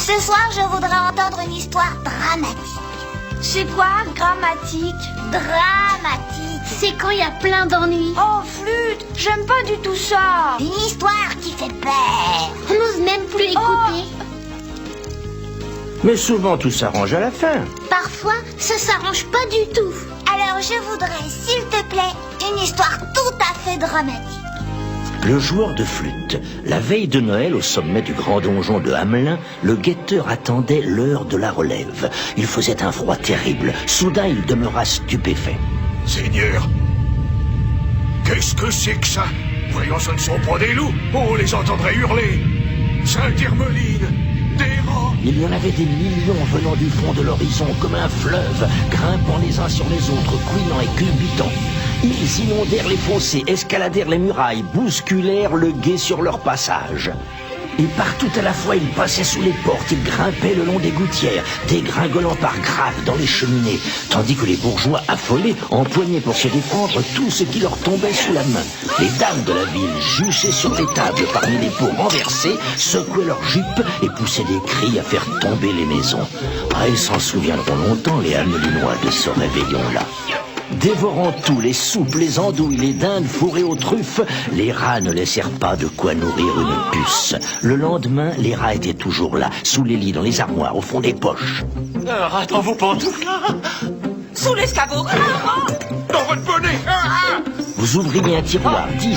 Ce soir, je voudrais entendre une histoire dramatique. C'est quoi, grammatique? Dramatique. C'est quand il y a plein d'ennuis. Oh, flûte, j'aime pas du tout ça. Une histoire qui fait peur. On n'ose même plus écouter. Mais souvent tout s'arrange à la fin. Parfois, ça s'arrange pas du tout. Alors je voudrais, s'il te plaît, une histoire tout à fait dramatique. Le joueur de flûte. La veille de Noël, au sommet du grand donjon de Hamelin, le guetteur attendait l'heure de la relève. Il faisait un froid terrible. Soudain, il demeura stupéfait. Seigneur, qu'est-ce que c'est que ça? Voyons, ce ne sont pas des loups. On les entendrait hurler. Sainte-Hermeline, des rats. Il y en avait des millions venant du fond de l'horizon comme un fleuve, grimpant les uns sur les autres, couinant et culbutant. Ils inondèrent les fossés, escaladèrent les murailles, bousculèrent le gué sur leur passage. Et partout à la fois, ils passaient sous les portes, ils grimpaient le long des gouttières, dégringolant par graves dans les cheminées, tandis que les bourgeois affolés empoignaient pour se défendre tout ce qui leur tombait sous la main. Les dames de la ville, juchées sur les tables parmi les pots renversés, secouaient leurs jupes et poussaient des cris à faire tomber les maisons. Ah, ils s'en souviendront longtemps, les Hamelinois, de ce réveillon-là. Dévorant tout, les soupes, les andouilles, les dindes fourrées aux truffes, les rats ne laissèrent pas de quoi nourrir une puce. Le lendemain, les rats étaient toujours là, sous les lits, dans les armoires, au fond des poches. Un rat dans vos pantoufles, sous l'escabeau. Dans votre bonnet. Vous ouvriez un tiroir, 10